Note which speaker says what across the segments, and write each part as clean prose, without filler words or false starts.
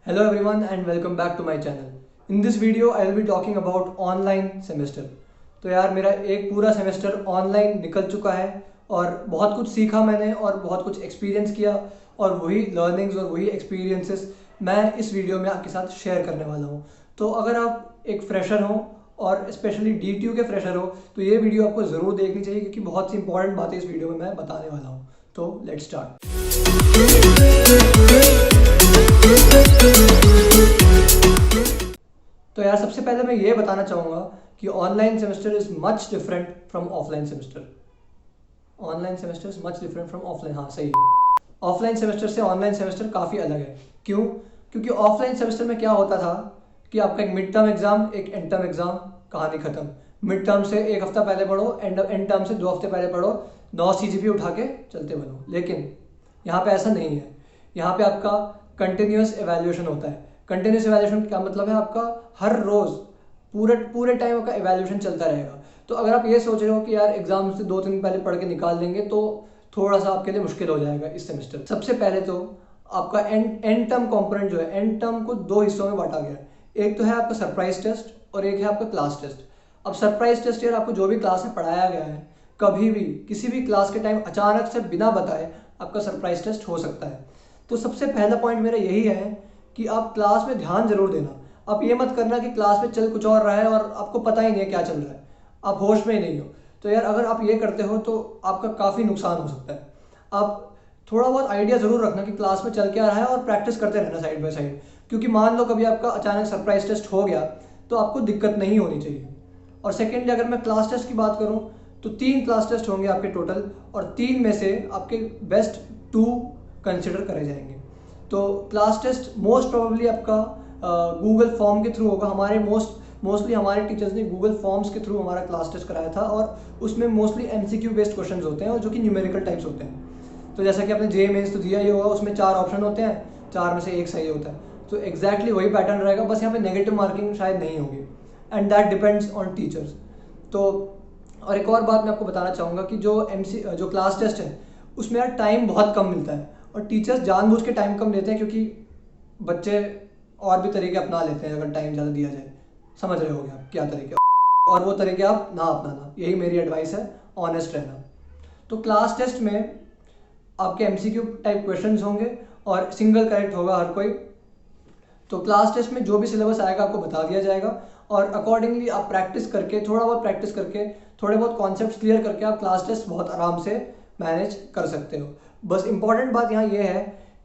Speaker 1: Hello everyone and welcome back to my channel. In this video I will be talking about online semester. तो यार मेरा एक पूरा semester online निकल चुका है और बहुत कुछ सीखा मैंने और बहुत कुछ एक्सपीरियंस किया और वही लर्निंग्स और वही एक्सपीरियंसेस मैं इस वीडियो में आपके साथ शेयर करने वाला हूँ। तो अगर आप एक फ्रेशर हो और स्पेशली DTU के फ्रेशर हो तो ये वीडियो आपको ज़रूर देखनी चाहिए क्योंकि बहुत सी इंपॉर्टेंट बातें इस वीडियो में मैं बताने वाला हूँ। तो लेट्स स्टार्ट। तो यार सबसे पहले मैं ये बताना चाहूँगा कि online semester is much different from offline semester. Online semester is much different from offline, हाँ सही है। ऑफलाइन सेमेस्टर से ऑनलाइन सेमेस्टर काफ़ी अलग है। क्यों? क्योंकि ऑफलाइन सेमेस्टर में क्या होता था कि आपका एक मिड टर्म एग्ज़ाम, एक एंड टर्म एग्ज़ाम, कहानी ख़त्म। मिड टर्म से एक हफ्ता पहले पढ़ो, एंड टर्म से 2 हफ्ते पहले पढ़ो, 9 CGPA उठा के चलते बनो। लेकिन यहाँ पे ऐसा नहीं है। यहाँ पे आपका कंटिन्यूस एवेल्यूएशन होता है। कंटिन्यूस एवेल्यूएशन क्या मतलब है? आपका हर रोज़ पूरे पूरे टाइम आपका एवेल्यूएशन चलता रहेगा। तो अगर आप ये सोच रहे हो कि यार एग्जाम से 2 दिन पहले पढ़ के निकाल देंगे तो थोड़ा सा आपके लिए मुश्किल हो जाएगा इस सेमेस्टर। सबसे पहले तो आपका एंड टर्म कॉम्पोनेंट जो है, एंड टर्म को 2 हिस्सों में बांटा गया है। एक तो है आपका सरप्राइज टेस्ट और एक है आपका क्लास टेस्ट। अब सरप्राइज टेस्ट यार आपको जो भी क्लास में पढ़ाया गया है, कभी भी किसी भी क्लास के टाइम अचानक से बिना बताए आपका सरप्राइज टेस्ट हो सकता है। तो सबसे पहला पॉइंट मेरा यही है कि आप क्लास में ध्यान जरूर देना। आप ये मत करना कि क्लास में चल कुछ और रहा है और आपको पता ही नहीं है क्या चल रहा है, आप होश में ही नहीं हो। तो यार अगर आप ये करते हो तो आपका काफ़ी नुकसान हो सकता है। आप थोड़ा बहुत आइडिया ज़रूर रखना कि क्लास में चल क्या रहा है और प्रैक्टिस करते रहना साइड बाय साइड, क्योंकि मान लो कभी आपका अचानक सरप्राइज टेस्ट हो गया तो आपको दिक्कत नहीं होनी चाहिए। और सेकेंडली अगर मैं क्लास टेस्ट की बात करूँ तो 3 क्लास टेस्ट होंगे आपके टोटल और 3 में से आपके बेस्ट 2 कंसिडर करे जाएंगे। तो क्लास टेस्ट मोस्ट प्रोबेबली आपका गूगल फॉर्म के थ्रू होगा। हमारे मोस्टली हमारे टीचर्स ने गूगल फॉर्म्स के थ्रू हमारा क्लास टेस्ट कराया था और उसमें मोस्टली MCQ बेस्ड क्वेश्चन होते हैं और जो कि न्यूमेरिकल टाइप्स होते हैं। तो जैसा कि आपने JEE मेंस तो दिया ही होगा, उसमें 4 ऑप्शन होते हैं, 4 में से 1 सही होता है। तो एग्जैक्टली वही पैटर्न रहेगा, बस यहाँ पे नेगेटिव मार्किंग शायद नहीं होगी and that depends on teachers. तो और एक और बात मैं आपको बताना चाहूँगा कि जो क्लास टेस्ट है उसमें यार टाइम बहुत कम मिलता है और टीचर्स जानबूझ के टाइम कम देते हैं क्योंकि बच्चे और भी तरीके अपना लेते हैं अगर टाइम ज़्यादा दिया जाए। समझ रहे होगे आप क्या तरीके, और वो तरीके आप ना अपनाना, यही मेरी एडवाइस है, ऑनेस्ट रहना। तो क्लास टेस्ट में आपके MCQ टाइप क्वेश्चंस होंगे और सिंगल करेक्ट होगा हर कोई। तो क्लास टेस्ट में जो भी सिलेबस आएगा आपको बता दिया जाएगा और अकॉर्डिंगली आप प्रैक्टिस करके, थोड़ा बहुत प्रैक्टिस करके, थोड़े बहुत कॉन्सेप्ट्स क्लियर करके आप क्लास टेस्ट बहुत आराम से मैनेज कर सकते हो। बस इंपॉर्टेंट बात यहाँ ये है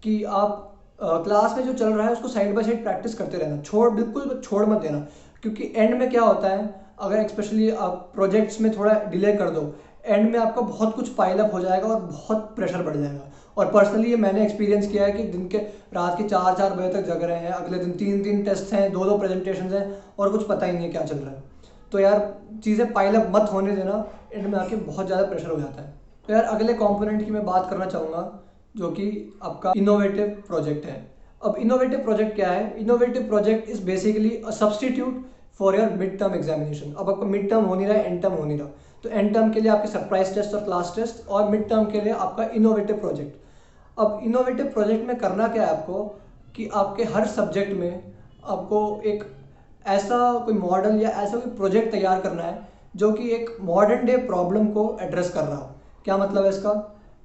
Speaker 1: कि आप क्लास में जो चल रहा है उसको साइड बाय साइड प्रैक्टिस करते रहना, बिल्कुल छोड़ मत देना। क्योंकि एंड में क्या होता है, अगर स्पेशली आप प्रोजेक्ट्स में थोड़ा डिले कर दो, एंड में आपका बहुत कुछ पाइल अप हो जाएगा और बहुत प्रेशर बढ़ जाएगा। और पर्सनली ये मैंने एक्सपीरियंस किया है कि रात के 4-4 बजे तक जग रहे हैं, अगले दिन 3-3 टेस्ट हैं, 2-2 प्रेजेंटेशन हैं और कुछ पता ही नहीं है क्या चल रहा है। तो यार चीज़ें पाइल अप मत होने देना, एंड में आके बहुत ज़्यादा प्रेशर हो जाता है। तो यार अगले कॉम्पोनेंट की मैं बात करना चाहूँगा जो कि आपका इनोवेटिव प्रोजेक्ट है। अब इनोवेटिव प्रोजेक्ट क्या है? Innovative project is basically a substitute for your mid term examination. अब आपका मिड टर्म हो नहीं रहा है, एंड टर्म हो नहीं रहा, तो एंड टर्म के लिए आपके सरप्राइज टेस्ट और क्लास टेस्ट, और मिड टर्म के लिए आपका इनोवेटिव प्रोजेक्ट। अब इनोवेटिव प्रोजेक्ट में करना क्या है आपको कि आपके हर सब्जेक्ट में आपको एक ऐसा कोई मॉडल या ऐसा कोई प्रोजेक्ट तैयार करना है जो कि एक मॉडर्न डे प्रॉब्लम को एड्रेस कर रहा हो। क्या मतलब है इसका?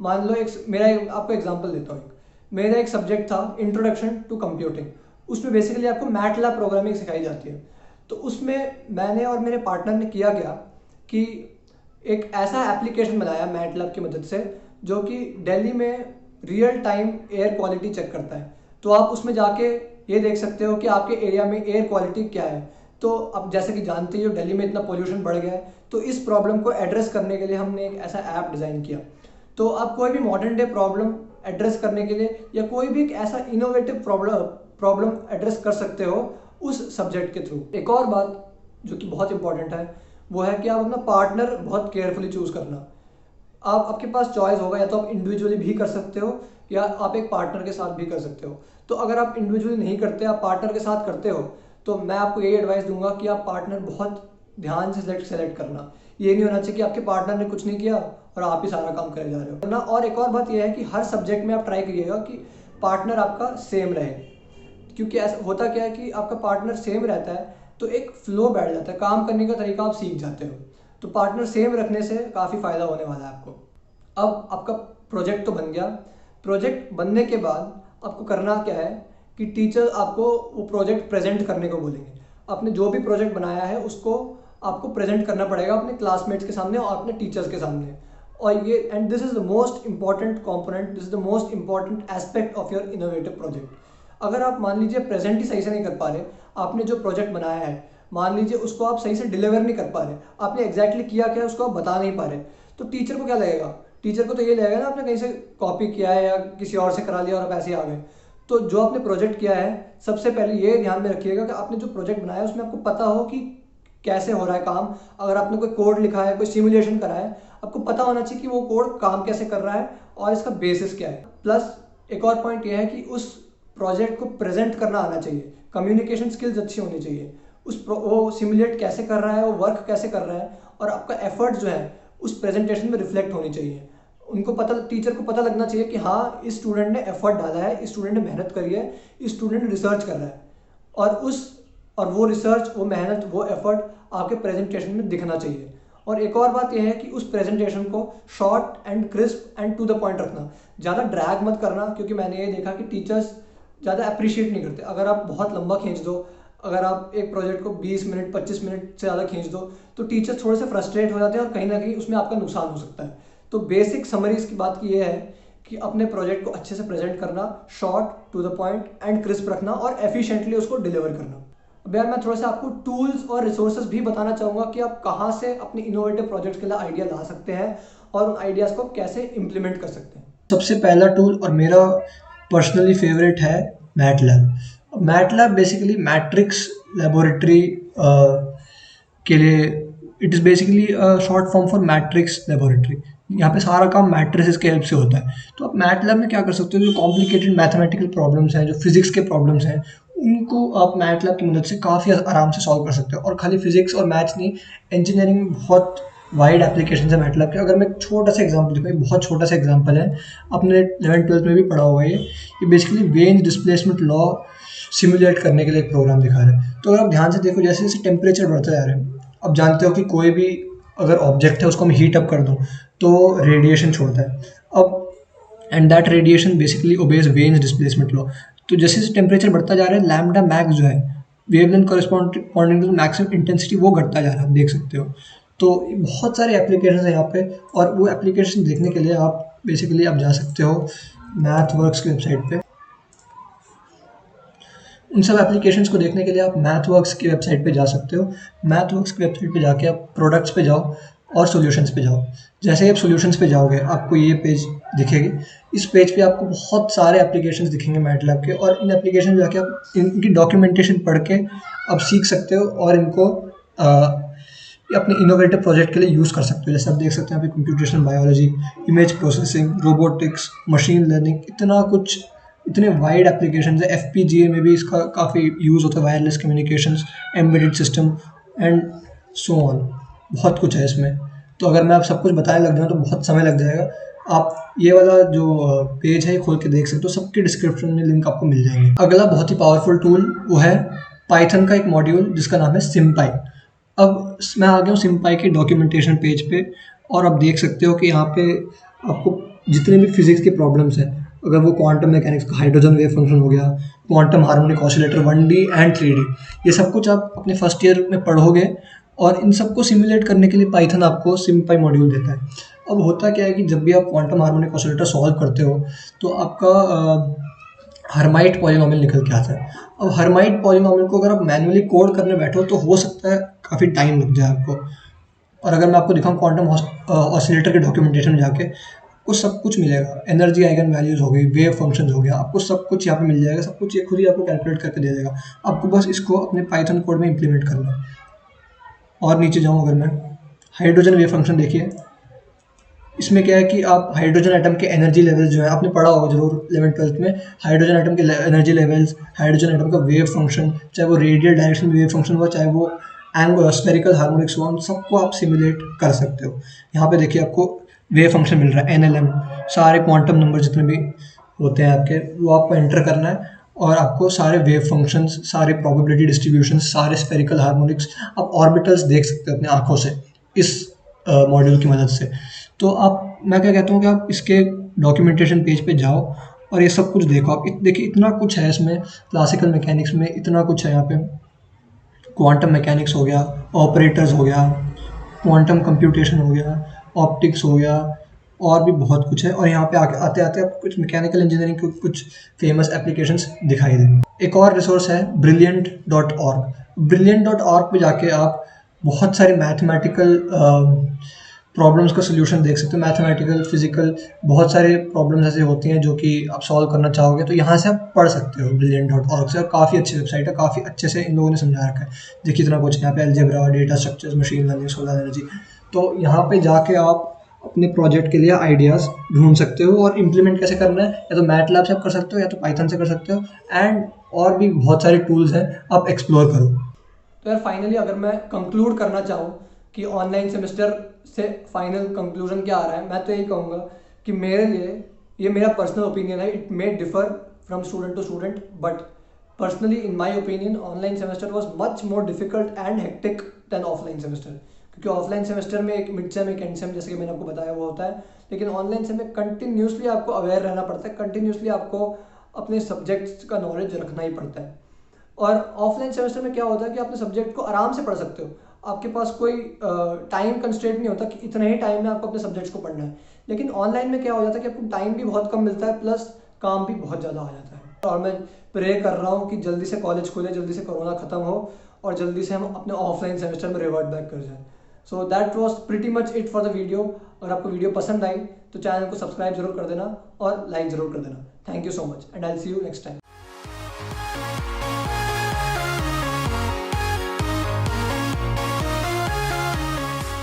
Speaker 1: मान लो आपको एग्जांपल देता हूँ। मेरा एक सब्जेक्ट था इंट्रोडक्शन टू कंप्यूटिंग। उसमें बेसिकली आपको मैटलैब प्रोग्रामिंग सिखाई जाती है। तो उसमें मैंने और मेरे पार्टनर ने किया क्या कि एक ऐसा एप्लीकेशन बनाया मैटलैब की मदद से जो कि दिल्ली में real time air quality check करता है। तो आप उसमें जाके ये देख सकते हो कि आपके एरिया में एयर क्वालिटी क्या है। तो अब जैसे कि जानते ही हो दिल्ली में इतना पोल्यूशन बढ़ गया है, तो इस प्रॉब्लम को एड्रेस करने के लिए हमने एक ऐसा ऐप डिज़ाइन किया। तो आप कोई भी मॉडर्न डे प्रॉब्लम एड्रेस करने के लिए या कोई भी एक ऐसा इनोवेटिव प्रॉब्लम एड्रेस कर सकते हो उस सब्जेक्ट के थ्रू। एक और बात जो कि बहुत इंपॉर्टेंट है वो है कि आप अपना पार्टनर बहुत केयरफुली चूज़ करना। आपके पास चॉइस होगा, या तो आप इंडिविजुअली भी कर सकते हो या आप एक पार्टनर के साथ भी कर सकते हो। तो अगर आप इंडिविजुअली नहीं करते, आप पार्टनर के साथ करते हो, तो मैं आपको यही एडवाइस दूंगा कि आप पार्टनर बहुत ध्यान से सेलेक्ट करना। ये नहीं होना चाहिए कि आपके पार्टनर ने कुछ नहीं किया और आप ही सारा काम करे जा रहे हो ना। और एक और बात यह है कि हर सब्जेक्ट में आप ट्राई करिएगा कि पार्टनर आपका सेम रहे। क्योंकि ऐसा होता क्या है कि आपका पार्टनर सेम रहता है तो एक फ्लो बैठ जाता है, काम करने का तरीका आप सीख जाते हो। तो पार्टनर सेम रखने से काफ़ी फ़ायदा होने वाला है आपको। अब आपका प्रोजेक्ट तो बन गया। प्रोजेक्ट बनने के बाद आपको करना क्या है कि टीचर आपको वो प्रोजेक्ट प्रेजेंट करने को बोलेंगे। आपने जो भी प्रोजेक्ट बनाया है उसको आपको प्रेजेंट करना पड़ेगा अपने क्लासमेट्स के सामने और अपने टीचर्स के सामने। और ये and this is the most important component, this is the most important aspect of your innovative project. अगर आप मान लीजिए प्रेजेंट ही सही से नहीं कर पा रहे, आपने जो प्रोजेक्ट बनाया है मान लीजिए उसको आप सही से डिलीवर नहीं कर पा रहे, आपने एग्जैक्टली किया क्या उसको आप बता नहीं पा रहे, तो टीचर को क्या लगेगा? टीचर को तो ये लगेगा ना आपने कहीं से कॉपी किया है या किसी और से करा लिया और आप ऐसे ही आ गए। तो जो आपने प्रोजेक्ट किया है सबसे पहले ये ध्यान में रखिएगा कि आपने जो प्रोजेक्ट बनाया है उसमें आपको पता हो कि कैसे हो रहा है काम। अगर आपने कोई कोड लिखा है, कोई सिमुलेशन करा है, आपको पता होना चाहिए कि वो कोड काम कैसे कर रहा है और इसका बेसिस क्या है। प्लस एक और पॉइंट ये है कि उस प्रोजेक्ट को प्रेजेंट करना आना चाहिए, कम्युनिकेशन स्किल्स अच्छी होनी चाहिए। वो सिमुलेट कैसे कर रहा है, वो वर्क कैसे कर रहा है और आपका एफर्ट जो है उस प्रेजेंटेशन में रिफ्लेक्ट होनी चाहिए। उनको पता, टीचर को पता लगना चाहिए कि हाँ इस स्टूडेंट ने एफर्ट डाला है, इस स्टूडेंट ने मेहनत करी है, इस स्टूडेंट रिसर्च कर रहा है और वो रिसर्च, वो मेहनत, वो एफर्ट आपके प्रेजेंटेशन में दिखना चाहिए। और एक और बात यह है कि उस प्रेजेंटेशन को short and crisp and to the point रखना, ज़्यादा ड्रैग मत करना, क्योंकि मैंने ये देखा कि टीचर्स ज़्यादा अप्रिशिएट नहीं करते। अगर आप बहुत लंबा खींच दो, अगर आप एक प्रोजेक्ट को 20 मिनट 25 मिनट से ज़्यादा खींच दो तो टीचर्स थोड़े से फ्रस्ट्रेट हो जाते हैं और कहीं ना कहीं उसमें आपका नुकसान हो सकता है। तो बेसिक समरी इसकी बात की ये है कि अपने प्रोजेक्ट को अच्छे से प्रेजेंट करना, short to the point and crisp रखना और एफिशिएंटली उसको डिलीवर करना। अब यार मैं थोड़ा सा आपको टूल्स और रिसोर्सेज भी बताना चाहूँगा कि आप कहाँ से अपने इनोवेटिव प्रोजेक्ट्स के लिए आइडिया ला सकते हैं और उन आइडियाज़ को कैसे इम्प्लीमेंट कर सकते हैं। सबसे पहला टूल और मेरा पर्सनली फेवरेट है MATLAB. MATLAB basically matrix laboratory के लिए, it is basically short form for matrix laboratory. यहाँ पे सारा काम मैट्रिसेस के हेल्प से होता है। तो आप मैटलैब में क्या कर सकते हो, जो कॉम्प्लिकेटेड मैथमेटिकल प्रॉब्लम्स हैं, जो फिजिक्स के प्रॉब्लम्स हैं, उनको आप मैटलैब की मदद से काफ़ी आराम से सॉल्व कर सकते हो। और खाली फिजिक्स और मैथ्स नहीं, इंजीनियरिंग में बहुत वाइड एप्लीकेशन है मैटलैब के। अगर मैं एक छोटा सा एग्जांपल दूँ, एक बहुत छोटा सा एग्जांपल है, आपने 11th-12th में भी पढ़ा होगा, ये basically veins displacement law simulate करने के लिए एक प्रोग्राम दिखा रहा है। तो अगर आप ध्यान से देखो, जैसे जैसे टेम्परेचर बढ़ता जा रहा है, अब जानते हो कि कोई भी अगर ऑब्जेक्ट है उसको हम हीट अप कर दूँ तो रेडिएशन छोड़ता है। अब and that radiation basically obeys veins displacement law. तो जैसे जैसे टेम्परेचर बढ़ता जा रहा है, लैम्डा मैक्स जो है wavelength corresponding to maximum intensity, वो घटता जा रहा है, आप देख सकते हो। तो बहुत सारे एप्लीकेशन है यहाँ पे, और वो एप्लीकेशन देखने के लिए आप बेसिकली आप जा सकते हो मैथवर्क्स की वेबसाइट पे। उन सब एप्लीकेशंस को देखने के लिए आप मैथवर्क्स की वेबसाइट पे जा सकते हो। मैथवर्क्स की वेबसाइट पे जाके आप प्रोडक्ट्स पे जाओ और सॉल्यूशंस पे जाओ। जैसे ही आप सॉल्यूशंस पे जाओगे आपको ये पेज दिखेगी। इस पेज पे आपको बहुत सारे एप्लीकेशंस दिखेंगे मैटलैब के, और इन एप्लीकेशन में जाके आप इनकी डॉक्यूमेंटेशन पढ़ के आप सीख सकते हो और इनको अपने इनोवेटिव प्रोजेक्ट के लिए यूज़ कर सकते हो। जैसे आप देख सकते हैं, अभी computational biology, image processing, robotics, machine learning, इतना कुछ, इतने वाइड एप्लीकेशंस है। एफपीजीए में भी इसका काफ़ी यूज़ होता है, wireless communications, embedded system and so on. बहुत कुछ है इसमें। तो अगर मैं आप सब कुछ बताने लग जाऊँ तो बहुत समय लग जाएगा। आप ये वाला जो पेज है ये खोल के देख सकते हो, सबके डिस्क्रिप्शन में लिंक आपको मिल जाएंगे। अगला बहुत ही पावरफुल टूल वो है पाइथन का एक मॉड्यूल जिसका नाम है सिम्पाई। अब मैं आ गया हूँ सिम्पाई के डॉक्यूमेंटेशन पेज पे, और आप देख सकते हो कि यहाँ पे आपको जितने भी फिजिक्स के प्रॉब्लम्स हैं, अगर वो क्वांटम मैकेनिक्स का हाइड्रोजन वेव फंक्शन हो गया, quantum harmonic oscillator 1D and 3D, ये सब कुछ आप अपने फर्स्ट ईयर में पढ़ोगे। और इन सबको सिमुलेट करने के लिए पाइथन आपको सिम्पाई मॉड्यूल देता है। अब होता क्या है कि जब भी आप क्वांटम हार्मोनिक ऑसिलेटर सॉल्व करते हो तो आपका हर्माइट पॉलिनोमियल निकल के आता है। अब हर्माइट पॉलिनोमियल को अगर आप मैन्युअली कोड करने बैठो तो हो सकता है काफ़ी टाइम लग जाए आपको। और अगर मैं आपको दिखाऊँ क्वांटम ऑसिलेटर के डॉक्यूमेंटेशन में जाके, आपको सब कुछ मिलेगा। एनर्जी आइगन वैल्यूज़ हो गई, वेव फंक्शंस हो गया, आपको सब कुछ यहाँ पे मिल जाएगा। सब कुछ ये खुद ही आपको कैलकुलेट करके दे देगा। आपको बस इसको अपने पाइथन कोड में इम्प्लीमेंट करना है। और नीचे जाऊँ अगर मैं, हाइड्रोजन वेव फंक्शन देखिए, इसमें क्या है कि आप हाइड्रोजन एटम के एनर्जी लेवल्स जो है आपने पढ़ा होगा जरूर 11th-12th में, हाइड्रोजन एटम के एनर्जी लेवल्स, हाइड्रोजन एटम का वेव फंक्शन, चाहे वो रेडियल डायरेक्शन में वेव फंक्शन हुआ, चाहे वो स्फेरिकल हार्मोनिक्स हुआ, उन सबको आप सिमुलेट कर सकते हो। यहाँ पे देखिए आपको वेव फंक्शन मिल रहा है, NLM, सारे क्वांटम नंबर जितने भी होते हैं आपके, वो आपको एंटर करना है और आपको सारे वेव फंक्शंस, सारे प्रोबेबिलिटी डिस्ट्रीब्यूशंस, सारे स्फेरिकल हार्मोनिक्स, आप ऑर्बिटल्स देख सकते हो अपनी आँखों से इस मॉड्यूल की मदद से। तो मैं क्या कहता हूँ कि आप इसके डॉक्यूमेंटेशन पेज पे जाओ और ये सब कुछ देखो। आप देखिए इतना कुछ है इसमें, क्लासिकल मैकेनिक्स में इतना कुछ है यहाँ पे। क्वांटम मैकेनिक्स हो गया, ऑपरेटर्स हो गया, क्वांटम कंप्यूटेशन हो गया, ऑप्टिक्स हो गया, और भी बहुत कुछ है। और यहाँ पे आके आते-आते आपको कुछ मैकेनिकल इंजीनियरिंग के कुछ फेमस एप्लीकेशंस दिखाई देंगे। एक और रिसोर्स है brilliant.org। brilliant.org पे जाके आप बहुत सारे मैथमेटिकल प्रॉब्लम्स का सॉल्यूशन देख सकते हो। मैथमेटिकल, फिजिकल बहुत सारे प्रॉब्लम्स ऐसे होती हैं जो कि आप सॉल्व करना चाहोगे, तो यहाँ से आप पढ़ सकते हो brilliant.org से। और काफ़ी अच्छी वेबसाइट है, काफ़ी अच्छे से इन लोगों ने समझा रखा है। देखिए इतना कुछ यहाँ पे algebra, data structures, machine learning, solar energy. तो यहाँ पे जाके आप अपने प्रोजेक्ट के लिए आइडियाज़ ढूंढ सकते हो और इम्प्लीमेंट कैसे करना है, या तो मैटलैब से आप कर सकते हो या तो पाइथन से कर सकते हो। एंड और भी बहुत सारे टूल्स हैं, आप एक्सप्लोर करो। तो यार फाइनली अगर मैं कंक्लूड करना चाहूँ कि ऑनलाइन सेमेस्टर से फाइनल कंक्लूजन क्या आ रहा है, मैं तो यही कहूँगा कि मेरे लिए ये मेरा पर्सनल ओपिनियन है। It may differ from student to student, but personally in my opinion online semester was much more difficult and hectic than offline semester. क्योंकि ऑफलाइन सेमेस्टर में एक मिड सेम, एक एंड सेम, जैसे कि मैंने आपको बताया वो होता है, लेकिन ऑनलाइन से में कंटिन्यूसली आपको अवेयर रहना पड़ता है, कंटिन्यूसली आपको अपने सब्जेक्ट्स का नॉलेज रखना ही पड़ता है। और ऑफलाइन सेमेस्टर में क्या होता है कि अपने सब्जेक्ट को आराम से पढ़ सकते हो, आपके पास कोई टाइम कंस्ट्रेंट नहीं होता कि इतने ही टाइम में आपको अपने सब्जेक्ट्स को पढ़ना है। लेकिन ऑनलाइन में क्या हो जाता है कि आपको टाइम भी बहुत कम मिलता है, प्लस काम भी बहुत ज़्यादा आ जाता है। और मैं प्रे कर रहा हूँ कि जल्दी से कॉलेज खुले, जल्दी से कोरोना खत्म हो और जल्दी से हम अपने ऑफलाइन सेमेस्टर में रिवर्ट बैक कर जाए। So that was pretty much it for the video. अगर आपको वीडियो पसंद आई तो चैनल को सब्सक्राइब जरूर कर देना और लाइक जरूर कर देना। Thank you so much and I will see you next time.